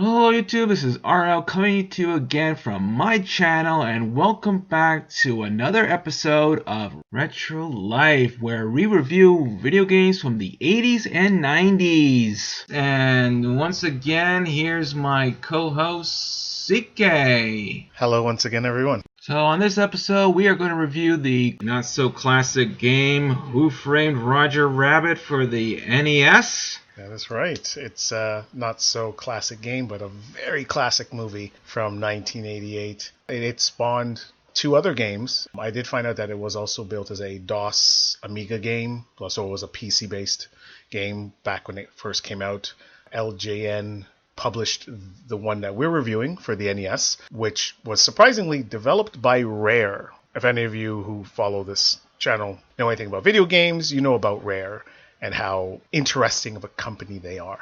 Hello YouTube, this is RL coming to you again from my channel, and welcome back to another episode of Retro Life, where we review video games from the 80s and 90s. And once again, here's my co-host, CK. Hello once again, everyone. So on this episode, we are going to review the not-so-classic game Who Framed Roger Rabbit for the NES. That is right. It's a not so classic game, but a very classic movie from 1988. It spawned two other games. I did find out that it was also built as a DOS Amiga game, so it was a PC-based game back when it first came out. LJN published the one that we're reviewing for the NES, which was surprisingly developed by Rare. If any of you who follow this channel know anything about video games, you know about Rare and how interesting of a company they are.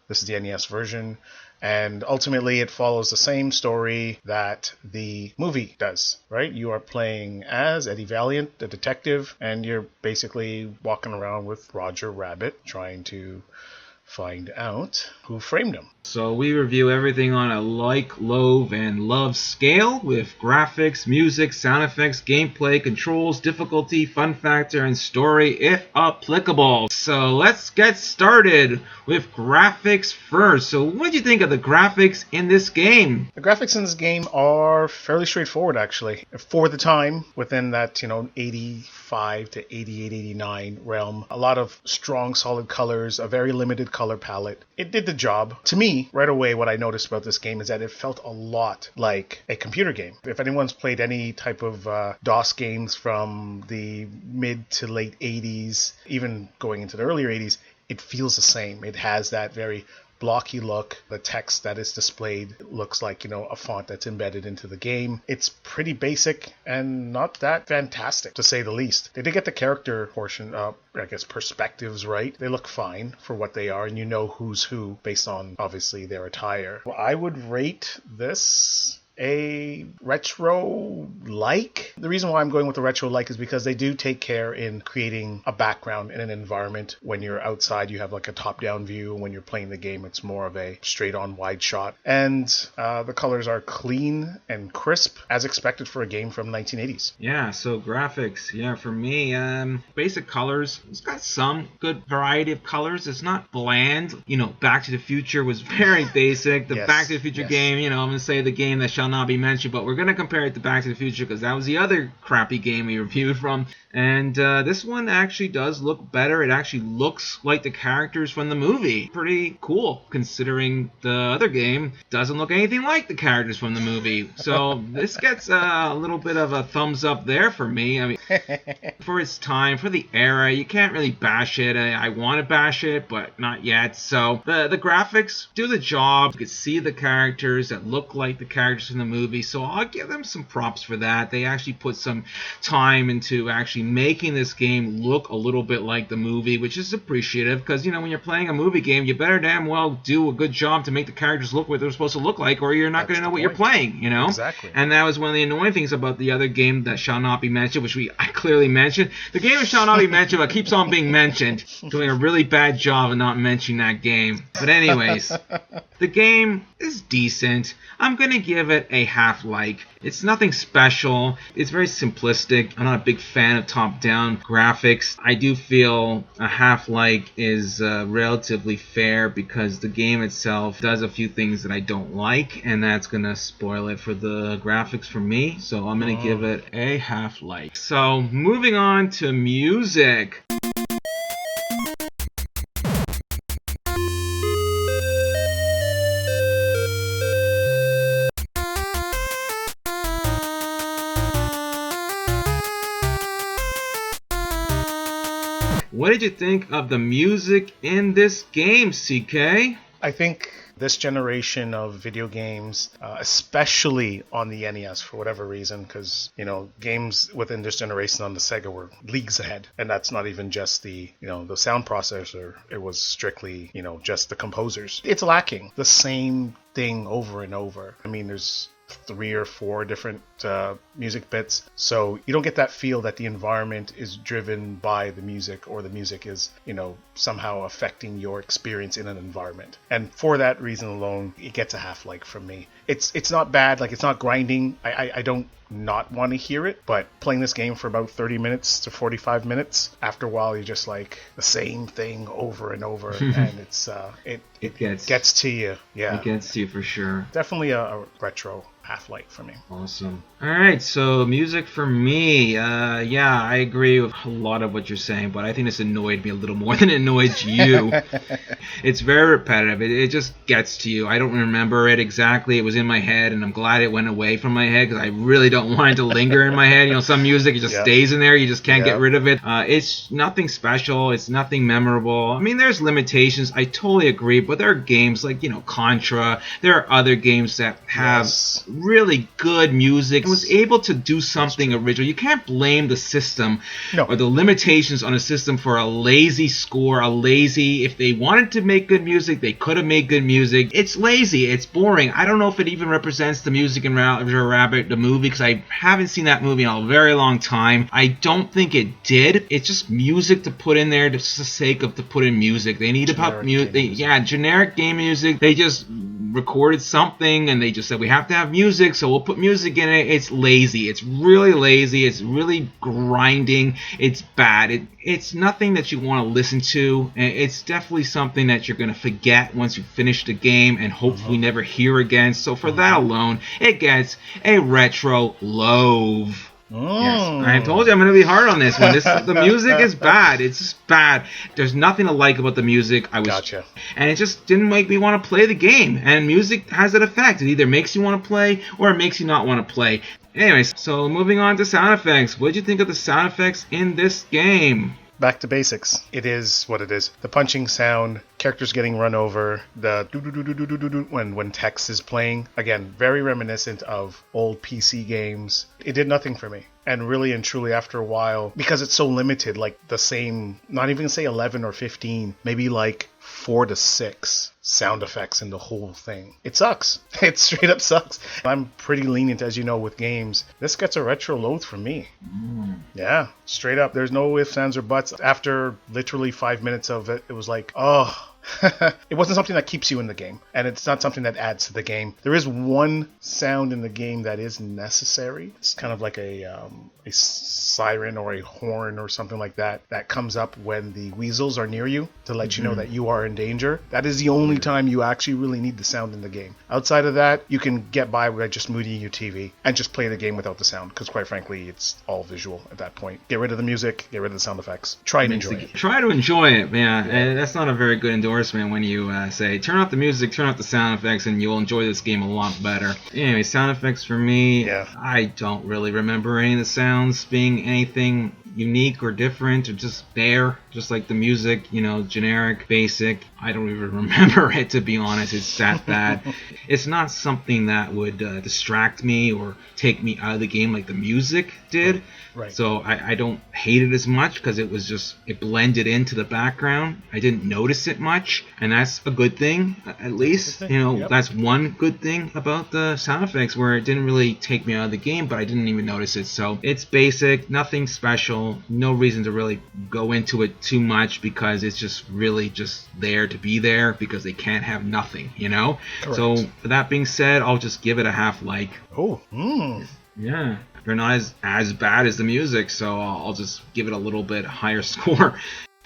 This is the NES version, and ultimately it follows the same story that the movie does, right? You are playing as Eddie Valiant, the detective, and you're basically walking around with Roger Rabbit trying to find out who framed him. So we review everything on a like, loathe, and love scale with graphics, music, sound effects, gameplay, controls, difficulty, fun factor, and story if applicable. So let's get started with graphics first. So what do you think of the graphics in this game? The graphics in this game are fairly straightforward, actually. For the time, within that, 85 to 88, 89 realm, a lot of strong, solid colors, a very limited color palette. It did the job. To me, right away, what I noticed about this game is that it felt a lot like a computer game. If anyone's played any type of DOS games from the mid to late 80s, even going into the earlier 80s, it feels the same. It has that very blocky look. The text that is displayed looks like, a font that's embedded into the game. It's pretty basic and not that fantastic, to say the least. They did get the character portion, perspectives right. They look fine for what they are, and you know who's who based on, obviously, their attire. Well, I would rate this a retro-like. The reason why I'm going with the retro-like is because they do take care in creating a background in an environment. When you're outside, you have like a top-down view. When you're playing the game, it's more of a straight-on wide shot. And the colors are clean and crisp, as expected for a game from 1980s. Yeah, so graphics. Yeah, for me, basic colors. It's got some good variety of colors. It's not bland. Back to the Future was very basic. The Yes, Back to the Future game, I'm going to say the game that shall not be mentioned, but we're going to compare it to Back to the Future because that was the other crappy game we reviewed from. And this one actually does look better. It actually looks like the characters from the movie. Pretty cool, considering the other game doesn't look anything like the characters from the movie. So this gets a little bit of a thumbs up there for me. I mean, for its time, for the era, you can't really bash it. I want to bash it, but not yet. So the graphics do the job. You can see the characters that look like the characters from the movie. So I'll give them some props for that. They actually put some time into actually making this game look a little bit like the movie, which is appreciative because, when you're playing a movie game, you better damn well do a good job to make the characters look what they're supposed to look like, or you're not going to know what you're playing, Exactly. And that was one of the annoying things about the other game that shall not be mentioned, which I clearly mentioned. The game that shall not be mentioned, but keeps on being mentioned, doing a really bad job of not mentioning that game. But anyways, the game is decent. I'm going to give it a half-like. It's nothing special. It's very simplistic. I'm not a big fan of top-down graphics. I do feel a half-like is relatively fair because the game itself does a few things that I don't like, and that's going to spoil it for the graphics for me. So I'm going to give it a half-like. So moving on to music. What did you think of the music in this game, CK? I think this generation of video games, especially on the NES for whatever reason, because, games within this generation on the Sega were leagues ahead. And that's not even just the sound processor. It was strictly, just the composers. It's lacking the same thing over and over. I mean, there's 3 or 4 different music bits. So you don't get that feel that the environment is driven by the music, or the music is, somehow affecting your experience in an environment. And for that reason alone, it gets a half like from me. It's not bad, like it's not grinding. I don't not want to hear it, but playing this game for about 30 minutes to 45 minutes, after a while you're just like the same thing over and over, and it gets to you. Yeah, it gets to you for sure. Definitely a retro half-light for me. Awesome. All right, so music for me. Yeah, I agree with a lot of what you're saying, but I think this annoyed me a little more than it annoyed you. It's very repetitive. It just gets to you. I don't remember it exactly. It was in my head, and I'm glad it went away from my head because I really don't want it to linger in my head. Some music, it just stays in there. You just can't get rid of it. It's nothing special. It's nothing memorable. I mean, there's limitations. I totally agree, but there are games like, Contra. There are other games that have really good music and was able to do something original. You can't blame the system or the limitations on a system for a lazy score, if they wanted to make good music, they could have made good music. It's lazy, it's boring. I don't know if it even represents the music in Roger Rabbit, the movie, because I haven't seen that movie in a very long time. I don't think it did. It's just music to put in there just for the sake of to put in music. They need to put music. Generic game music. They just recorded something and they just said we have to have music, so we'll put music in it. It's lazy. It's really lazy. It's really grinding. It's bad. It's nothing that you want to listen to. It's definitely something that you're going to forget once you finish the game and hopefully never hear again. So for that alone, it gets a retro Loath. Yes, I told you I'm going to be hard on this one. The music is bad. It's just bad. There's nothing to like about the music. Gotcha. And it just didn't make me want to play the game. And music has that effect. It either makes you want to play or it makes you not want to play. Anyways, so moving on to sound effects. What did you think of the sound effects in this game? Back to basics. It is what it is. The punching sound, characters getting run over, the do-do-do-do-do-do-do when text is playing. Again, very reminiscent of old PC games. It did nothing for me. And really and truly after a while, because it's so limited, like the same, not even say 11 or 15, maybe like 4 to 6 sound effects in the whole thing. It sucks. It straight up sucks. I'm pretty lenient, as you know, with games. This gets a retro Loath from me. Yeah, straight up. There's no ifs, ands, or buts. After literally 5 minutes of it, it was like, oh. It wasn't something that keeps you in the game, and it's not something that adds to the game. There is one sound in the game that is necessary. It's kind of like a siren or a horn or something like that comes up when the weasels are near you to let you know that you are in danger. That is the only time you actually really need the sound in the game. Outside of that, you can get by with just muting your TV and just play the game without the sound, because quite frankly, it's all visual at that point. Get rid of the music, get rid of the sound effects. Try and enjoy it. Try to enjoy it, man. That's not a very good endorsement when you say turn off the music, turn off the sound effects, and you'll enjoy this game a lot better. Anyway, sound effects for me, I don't really remember any of the sounds being anything unique or different or just there, just like the music, generic, basic. I don't even remember it, to be honest. It's that bad. It's not something that would distract me or take me out of the game like the music did. Right. So I don't hate it as much because it blended into the background. I didn't notice it much, and that's a good thing, at least. That's one good thing about the sound effects, where it didn't really take me out of the game, but I didn't even notice it. So it's basic, nothing special, no reason to really go into it too much, because it's just really just there to be there, because they can't have nothing, Correct. So for that being said, I'll just give it a half like. Oh, Yeah, they're not as bad as the music, so I'll just give it a little bit higher score.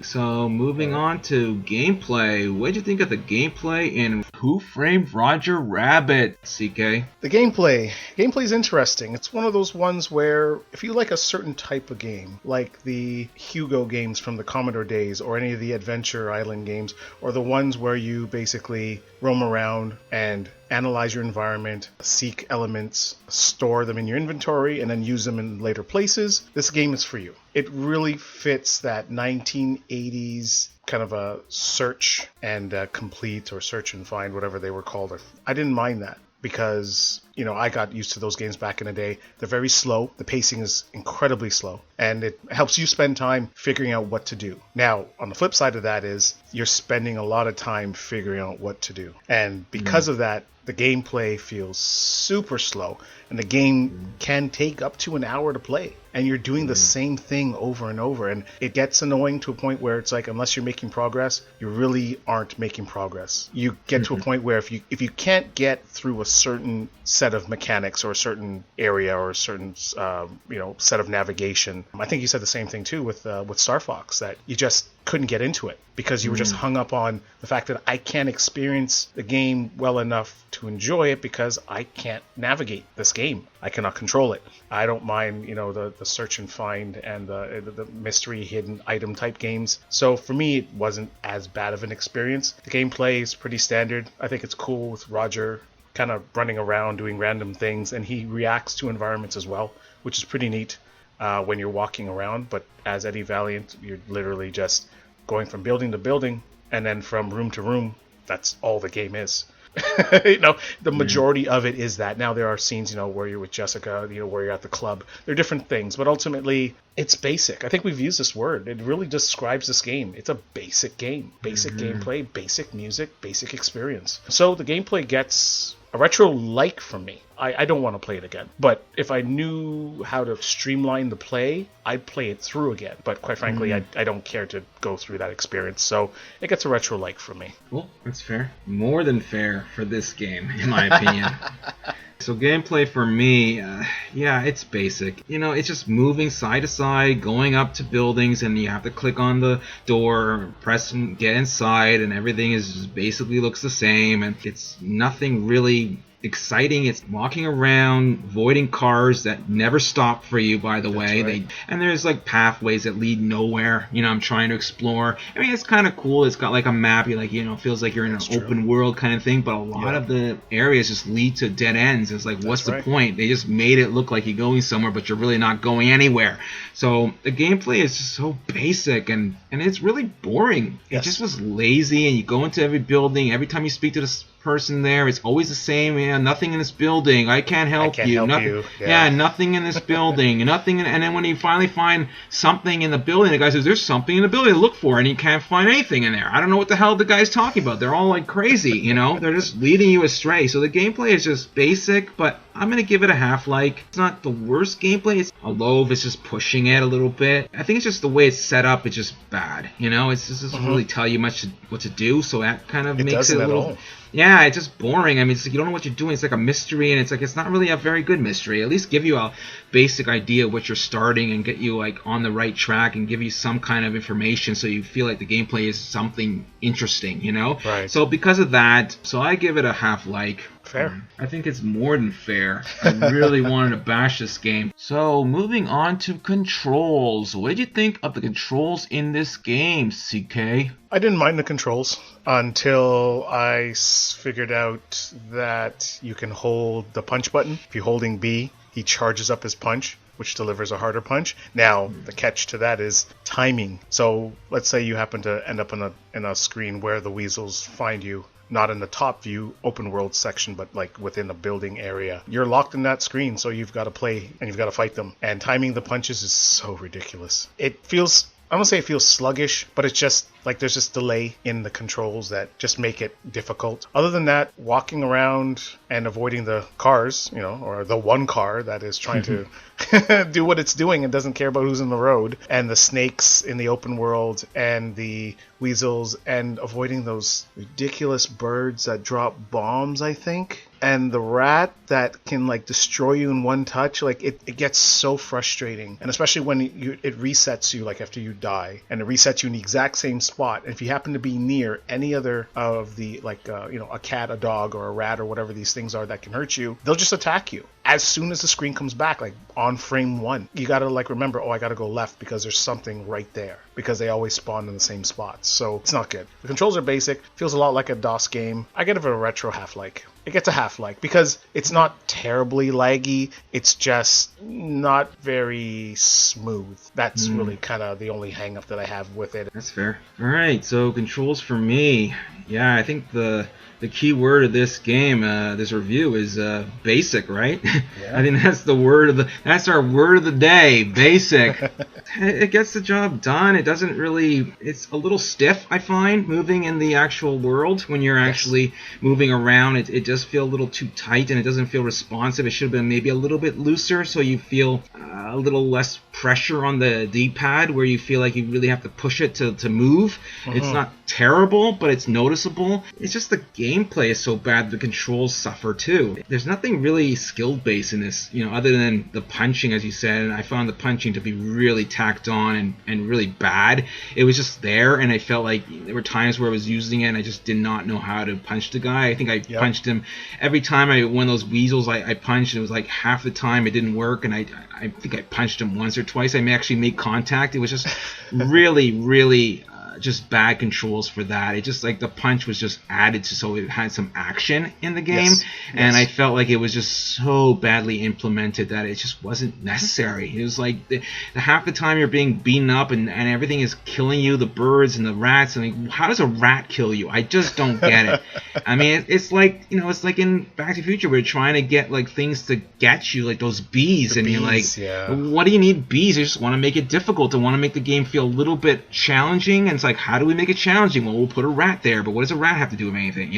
So moving on to gameplay. What did you think of the gameplay in Who Framed Roger Rabbit, CK? The gameplay is interesting. It's one of those ones where if you like a certain type of game, like the Hugo games from the Commodore days, or any of the Adventure Island games, or the ones where you basically roam around and analyze your environment, seek elements, store them in your inventory, and then use them in later places, this game is for you. It really fits that 1980s kind of a search and complete, or search and find, whatever they were called. I didn't mind that, because I got used to those games back in the day. They're very slow. The pacing is incredibly slow, and it helps you spend time figuring out what to do. Now, on the flip side of that is you're spending a lot of time figuring out what to do. And because of that, the gameplay feels super slow, and the game can take up to an hour to play, and you're doing the same thing over and over, and it gets annoying to a point where it's like, unless you're making progress, you really aren't making progress. You get to a point where if you can't get through a certain set of mechanics or a certain area or a certain set of navigation, I think you said the same thing too with Star Fox, that you just couldn't get into it because you were just hung up on the fact that I can't experience the game well enough to enjoy it because I can't navigate this game. I cannot control it. I don't mind, the search and find and the mystery hidden item type games. So for me, it wasn't as bad of an experience. The gameplay is pretty standard. I think it's cool with Roger kind of running around doing random things, and he reacts to environments as well, which is pretty neat when you're walking around. But as Eddie Valiant, you're literally just going from building to building, and then from room to room. That's all the game is. The majority of it is that. Now there are scenes, where you're with Jessica, where you're at the club. They're different things, but ultimately it's basic. I think we've used this word. It really describes this game. It's a basic game. Basic gameplay, basic music, basic experience. So the gameplay gets a retro-like from me. I don't want to play it again. But if I knew how to streamline the play, I'd play it through again. But quite frankly, I don't care to go through that experience. So it gets a retro-like from me. Well, that's fair. More than fair for this game, in my opinion. So gameplay for me, it's basic. It's just moving side to side, going up to buildings, and you have to click on the door, press and get inside, and everything is just basically looks the same, and it's nothing really exciting. It's walking around, avoiding cars that never stop for you, by the way. Right. And there's like pathways that lead nowhere. I'm trying to explore. I mean, it's kind of cool. It's got like a map. You feels like you're in an open world kind of thing. But a lot of the areas just lead to dead ends. It's like, what's the point? They just made it look like you're going somewhere, but you're really not going anywhere. So the gameplay is just so basic, and it's really boring. It just was lazy, and you go into every building. Every time you speak to this person there, it's always the same. Nothing in this building. I can't help you. Nothing. Nothing in this building. Nothing. And then when you finally find something in the building, the guy says, "There's something in the building to look for," and you can't find anything in there. I don't know what the hell the guy's talking about. They're all like crazy. They're just leading you astray. So the gameplay is just basic, but I'm gonna give it a half-like. It's not the worst gameplay. It's a Loath. It's just pushing it a little bit. I think it's just the way it's set up. It's just bad. It's just doesn't really tell you much what to do. So that kind of makes it a little. Yeah, it's just boring. I mean, it's like you don't know what you're doing. It's like a mystery, and it's like it's not really a very good mystery. At least give you a basic idea of what you're starting and get you like on the right track and give you some kind of information so you feel like the gameplay is something interesting, Right. So because of that, I give it a half-like. Fair. I think it's more than fair. I really wanted to bash this game. So moving on to controls. What did you think of the controls in this game, CK? I didn't mind the controls until I figured out that you can hold the punch button. If you're holding B, he charges up his punch, which delivers a harder punch. Now, the catch to that is timing. So let's say you happen to end up in a screen where the weasels find you. Not in the top view open world section, but like within a building area. You're locked in that screen, so you've got to play and you've got to fight them. And timing the punches is so ridiculous. It feels, I don't say it feels sluggish, but it's just like there's this delay in the controls that just make it difficult. Other than that, walking around and avoiding the cars, or the one car that is trying to do what it's doing and doesn't care about who's in the road, and the snakes in the open world, and the weasels, and avoiding those ridiculous birds that drop bombs, I think. And the rat that can like destroy you in one touch, like it gets so frustrating. And especially when it resets you, like after you die, and it resets you in the exact same spot. And if you happen to be near any other of the a cat, a dog, or a rat, or whatever these things are that can hurt you, they'll just attack you as soon as the screen comes back, like on frame 1. You gotta remember, I gotta go left because there's something right there, because they always spawn in the same spots. So it's not good. The controls are basic, feels a lot like a DOS game. I give it a retro half-like. It gets a half-like because it's not terribly laggy, it's just not very smooth. That's really kind of the only hang-up that I have with it. That's fair. Alright, so controls for me. Yeah, I think the the key word of this game, this review, is basic, right? Yeah. I think that's that's our word of the day, basic. It gets the job done. It doesn't really. It's a little stiff, I find, moving in the actual world when you're actually moving around. It does feel a little too tight, and it doesn't feel responsive. It should have been maybe a little bit looser, so you feel a little less pressure on the D-pad, where you feel like you really have to push it to move. It's not terrible, but it's noticeable. It's just the gameplay is so bad, the controls suffer too. There's nothing really skill-based in this, other than the punching, as you said, and I found the punching to be really tacked on and really bad. It was just there, and I felt like there were times where I was using it and I just did not know how to punch the guy. I think I punched him every time one of those weasels I punched. It was like half the time it didn't work, and I think I punched him once or twice. I may actually make contact. It was just really just bad controls for that. It just like the punch was just added to, so it had some action in the game, and I felt like it was just so badly implemented that it just wasn't necessary. It was like the half the time you're being beaten up and everything is killing you, the birds and the rats, and like, how does a rat kill you? I just don't get it. I mean, it's like it's like in Back to the Future, we're trying to get like things to get you, like those bees, and you're like, what do you need bees? I just want to make it difficult. I want to make the game feel a little bit challenging, and it's like, how do we make it challenging? Well, we'll put a rat there, but what does a rat have to do with anything,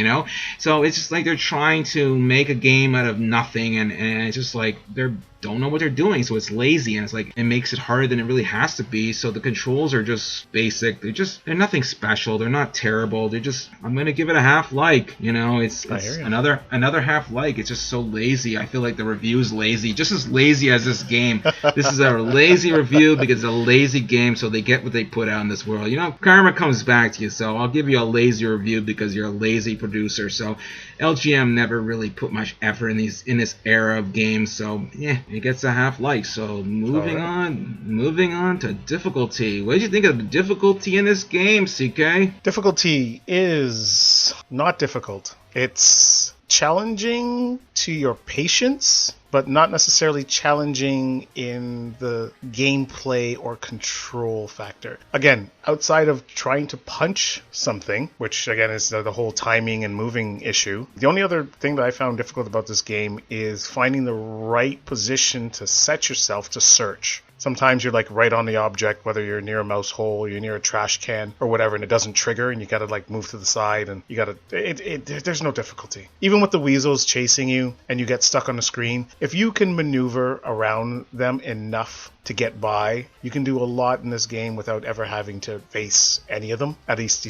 So it's just like they're trying to make a game out of nothing, and it's just like they don't know what they're doing, so it's lazy, and it's like it makes it harder than it really has to be. So the controls are just basic. They're nothing special. They're not terrible. They're just, I'm gonna give it a half like. It's another half like. It's just so lazy. I feel like the review is lazy, just as lazy as this game. This is a lazy review because it's a lazy game, so they get what they put out in this world. Karma comes back to you, so I'll give you a lazy review because you're a lazy producer. So LGM never really put much effort in this era of games, so it gets a half like. So moving on to difficulty. What did you think of the difficulty in this game, CK? Difficulty is not difficult. It's challenging to your patience, but not necessarily challenging in the gameplay or control factor. Again, outside of trying to punch something, which again is the whole timing and moving issue, the only other thing that I found difficult about this game is finding the right position to set yourself to search. Sometimes you're like right on the object, whether you're near a mouse hole, you're near a trash can or whatever, and it doesn't trigger, and you gotta like move to the side, and you gotta. There's no difficulty. Even with the weasels chasing you and you get stuck on the screen, if you can maneuver around them enough to get by, you can do a lot in this game without ever having to face any of them. At least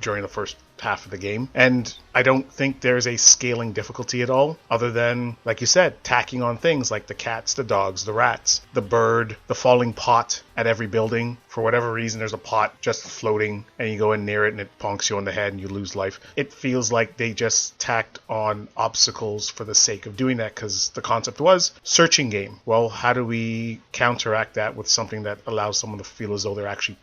during the first half of the game. And I don't think there's a scaling difficulty at all, other than, like you said, tacking on things like the cats, the dogs, the rats, the bird, the falling pot at every building. For whatever reason, there's a pot just floating, and you go in near it and it bonks you on the head and you lose life. It feels like they just tacked on obstacles for the sake of doing that, because the concept was searching game. Well, how do we counteract that with something that allows someone to feel as though they're actually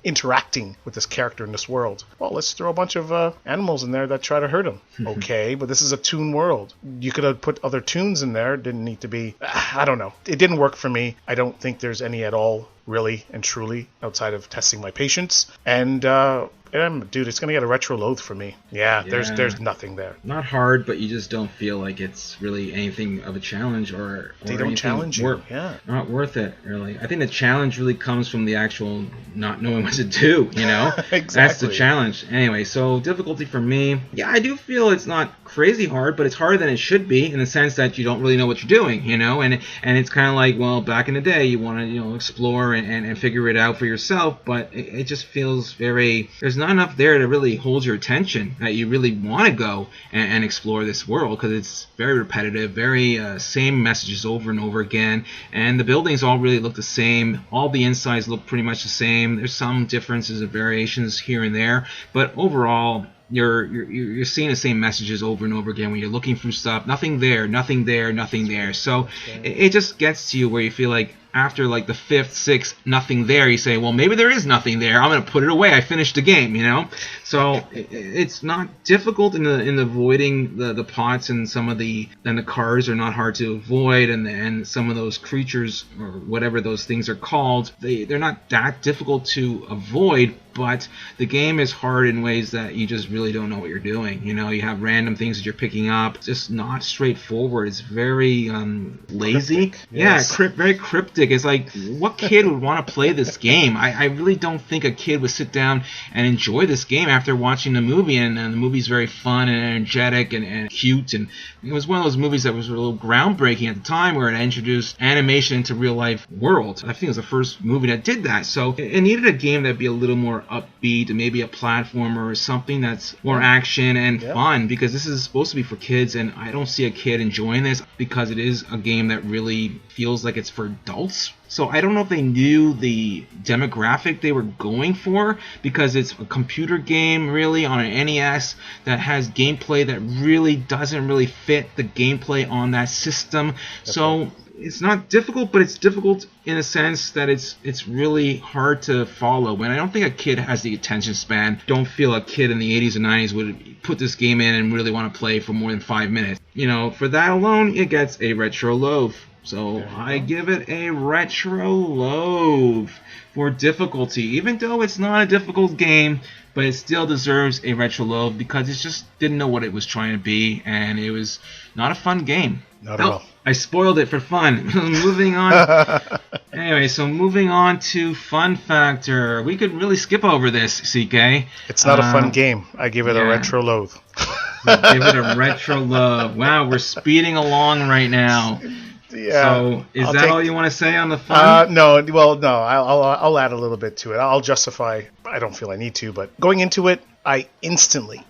interacting with this character in this world? Well, let's throw a bunch of animals in there that try to hurt him. Okay, but this is a toon world. You could have put other toons in there. It didn't need to be. I don't know. It didn't work for me. I don't think there's any at all, really and truly, outside of testing my patience. And dude, it's gonna get a retro Loath for me. Yeah, there's nothing there. Not hard, but you just don't feel like it's really anything of a challenge, or they don't challenge you. Not worth it, really. I think the challenge really comes from the actual not knowing what to do. Exactly. That's the challenge. Anyway, so difficulty for me, I do feel it's not crazy hard, but it's harder than it should be, in the sense that you don't really know what you're doing, and it's kind of like, well, back in the day, you want to explore and figure it out for yourself, but it just feels very, there's not enough there to really hold your attention that you really want to go and explore this world, because it's very repetitive, very same messages over and over again, and the buildings all really look the same. All the insides look pretty much the same. There's some differences and variations here and there, but overall you're seeing the same messages over and over again when you're looking through stuff. Nothing there. So it just gets to you where you feel like, after like the 5th, 6th, nothing there, you say, well, maybe there is nothing there. I'm going to put it away. I finished the game, you know? So it's not difficult in avoiding the pots, and the cars are not hard to avoid, and some of those creatures, or whatever those things are called, they're not that difficult to avoid. But the game is hard in ways that you just really don't know what you're doing. You know, you have random things that you're picking up. It's just not straightforward. It's very lazy. Cryptic, yes. Yeah, very cryptic. It's like, what kid would want to play this game? I really don't think a kid would sit down and enjoy this game after watching the movie. And the movie's very fun and energetic and cute. And it was one of those movies that was a little groundbreaking at the time, where it introduced animation into real life world. I think it was the first movie that did that. So it needed a game that'd be a little more upbeat, maybe a platformer or something that's more action and fun, because this is supposed to be for kids, and I don't see a kid enjoying this, because it is a game that really feels like it's for adults. So I don't know if they knew the demographic they were going for, because it's a computer game really on an NES that has gameplay that really doesn't really fit the gameplay on that system. So it's not difficult, but it's difficult in a sense that it's really hard to follow. And I don't think a kid has the attention span. Don't feel a kid in the 80s and 90s would put this game in and really want to play for more than 5 minutes. You know, for that alone, it gets a retro Loath. So I give it a retro Loath for difficulty. Even though it's not a difficult game, but it still deserves a retro Loath, because it just didn't know what it was trying to be, and it was not a fun game. Not at all. I spoiled it for fun. Moving on. Anyway, so moving on to fun factor. We could really skip over this, CK. It's not a fun game. I give it a retro Loath. Give it a retro Loath. Wow, we're speeding along right now. Yeah. So is that all you want to say on the fun? No. Well, no. I'll add a little bit to it. I'll justify. I don't feel I need to, but going into it, I instantly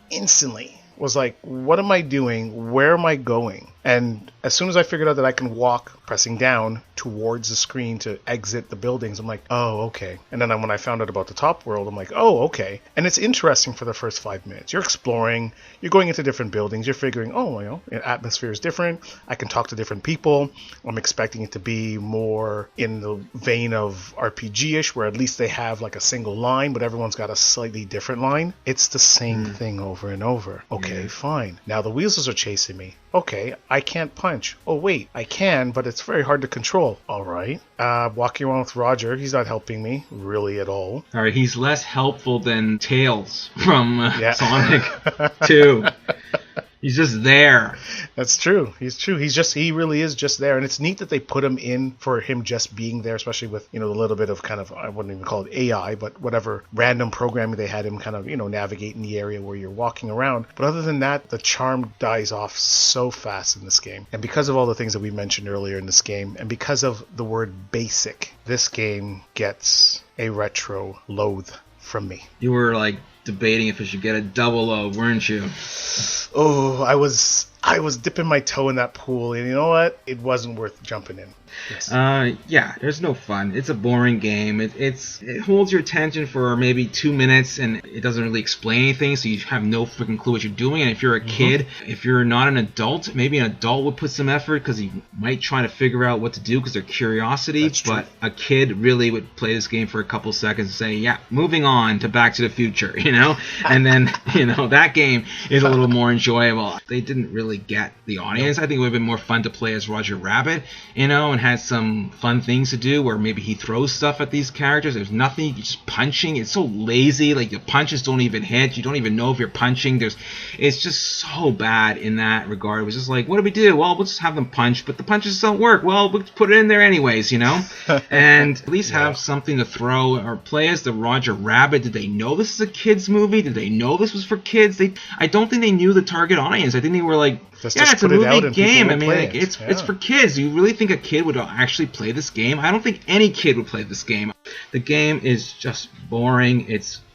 was like, what am I doing? Where am I going? And as soon as I figured out that I can walk pressing down towards the screen to exit the buildings, I'm like, oh, okay. And then when I found out about the top world, I'm like, oh, okay. And it's interesting for the first 5 minutes. You're exploring, you're going into different buildings, you're figuring, oh, you know, the atmosphere is different. I can talk to different people. I'm expecting it to be more in the vein of RPG-ish, where at least they have like a single line, but everyone's got a slightly different line. It's the same thing over and over. Okay, fine. Now the weasels are chasing me. Okay, I can't punch. Oh, wait, I can, but it's very hard to control. All right. Walking around with Roger, he's not helping me really at all. All right, he's less helpful than Tails from Sonic 2. He's just there. That's true. He's true. He really is just there. And it's neat that they put him in for him just being there, especially with, you know, a little bit of kind of, I wouldn't even call it AI, but whatever random programming they had him kind of, you know, navigate in the area where you're walking around. But other than that, the charm dies off so fast in this game. And because of all the things that we mentioned earlier in this game, and because of the word basic, this game gets a retro Loath from me. You were like debating if it should get a double Loath, weren't you? Oh, I was dipping my toe in that pool, and you know what? It wasn't worth jumping in. Yes. Yeah, there's no fun. It's a boring game. It holds your attention for maybe 2 minutes, and it doesn't really explain anything, so you have no freaking clue what you're doing. And if you're a kid, if you're not an adult, maybe an adult would put some effort, because he might try to figure out what to do because they're curiosity. That's true. But a kid really would play this game for a couple seconds and say, yeah, moving on to Back to the Future, you know? And then, you know, that game is a little more enjoyable. They didn't really get the audience. I think it would have been more fun to play as Roger Rabbit, you know, and has some fun things to do where maybe he throws stuff at these characters. There's nothing, you're just punching. It's so lazy. Like, the punches don't even hit. You don't even know if you're punching. It's just so bad in that regard. It was just like, what do we do? Well, we'll just have them punch, but the punches don't work. Well, we'll put it in there anyways, you know? And at least have something to throw, or play as the Roger Rabbit. Did they know this is a kid's movie? Did they know this was for kids? I don't think they knew the target audience. I think they were like, it's a movie game. I mean, like, it's for kids. Do you really think a kid would actually play this game? I don't think any kid would play this game. The game is just boring.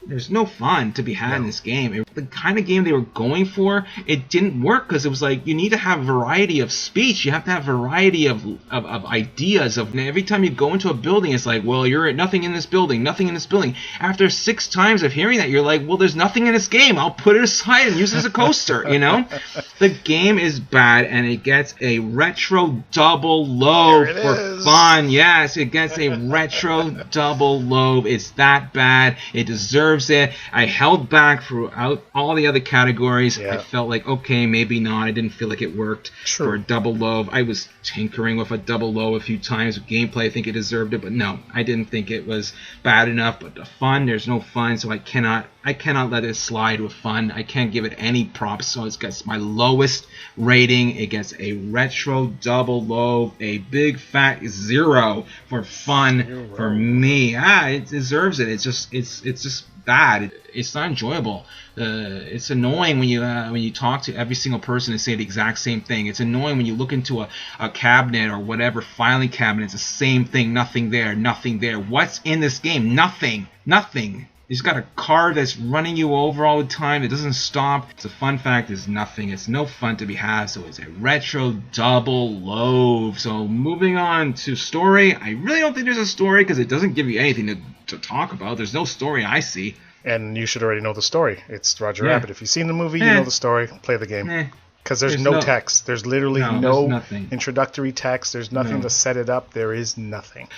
There's no fun to be had in this game. The kind of game they were going for, it didn't work because it was like you need to have variety of speech. You have to have variety of ideas. Of every time you go into a building, it's like, well, you're at nothing in this building, nothing in this building. After 6 times of hearing that, you're like, well, there's nothing in this game. I'll put it aside and use it as a coaster. You know, the game is bad, and it gets a retro double low for fun. Yes, it gets a retro double low. It's that bad. It deserves it. I held back throughout all the other categories. I felt like, okay, maybe not. I didn't feel like it worked for a double low. I was tinkering with a double low a few times with gameplay. I think it deserved it, but no, I didn't think it was bad enough. But the fun, there's no fun, so I cannot let it slide with fun. I can't give it any props, so it gets my lowest rating. It gets a retro double low, a big fat 0 for fun for me. It deserves it. It's just bad. It's not enjoyable. It's annoying when you talk to every single person and say the exact same thing. It's annoying when you look into a cabinet or whatever filing cabinet. It's the same thing. Nothing there. Nothing there. What's in this game? Nothing. Nothing. You've got a car that's running you over all the time. It doesn't stop. The fun fact is nothing. It's no fun to be had, so it's a retro double low. So moving on to story. I really don't think there's a story because it doesn't give you anything to talk about. There's no story I see. And you should already know the story. It's Roger Rabbit. If you've seen the movie, you know the story. Play the game. Because there's no text. There's literally no introductory text. There's nothing to set it up. There is nothing.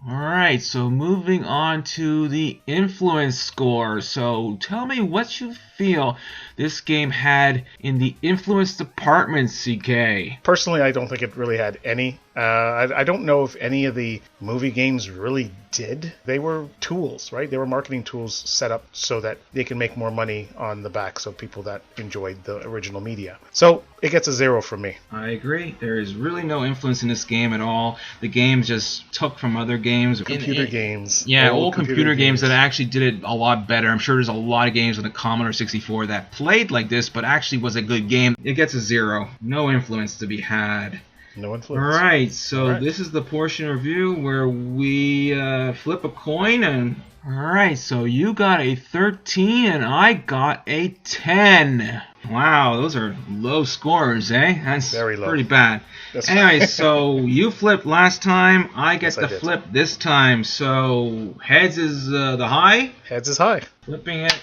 Alright, so moving on to the influence score. So tell me what you feel this game had in the influence department, CK. Personally, I don't think it really had any. I don't know if any of the movie games really did. They were tools, right? They were marketing tools set up so that they can make more money on the backs of people that enjoyed the original media. So it gets a 0 from me. I agree. There is really no influence in this game at all. The game just took from other games. Computer games. Yeah, old computer games that actually did it a lot better. I'm sure there's a lot of games on the Commodore 64 that played like this, but actually was a good game. It gets a 0. No influence to be had. No influence. Alright, so this is the portion of review where we flip a coin. And alright, so you got a 13 and I got a 10. Wow, those are low scores, eh? That's very low. Pretty bad. Anyway, so you flipped last time. I get to flip this time. So heads is the high. Heads is high. Flipping it.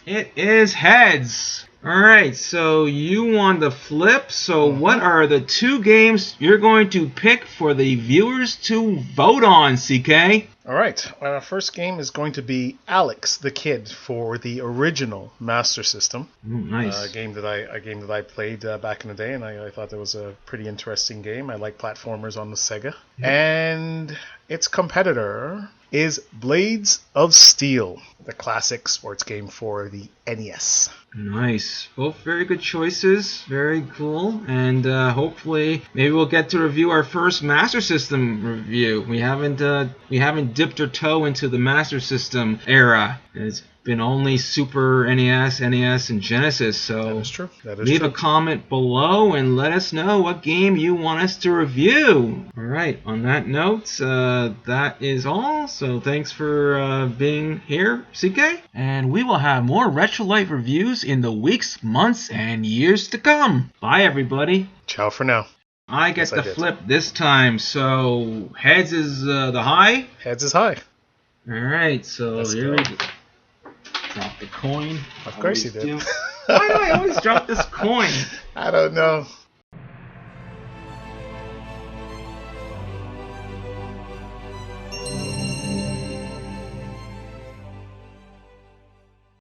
It is heads. Alright, so you won the flip. So what are the 2 games you're going to pick for the viewers to vote on, CK? Alright, our first game is going to be Alex the Kid for the original Master System. Nice. A game that I played back in the day, and I thought that was a pretty interesting game. I like platformers on the Sega. Yeah. And its competitor is Blades of Steel, the classic sports game for the NES. Nice. Both very good choices. Very cool. And hopefully, maybe we'll get to review our first Master System review. We haven't dipped our toe into the Master System era. It's been only Super NES, NES, and Genesis. So that is true. Leave a comment below and let us know what game you want us to review. All right. On that note, that is all. So thanks for being here, CK. And we will have more Retro Life reviews in the weeks, months, and years to come. Bye, everybody. Ciao for now. I get the flip this time. So heads is the high. Heads is high. All right. So here we go. Drop the coin. Of course you did. Why do I always drop this coin? I don't know.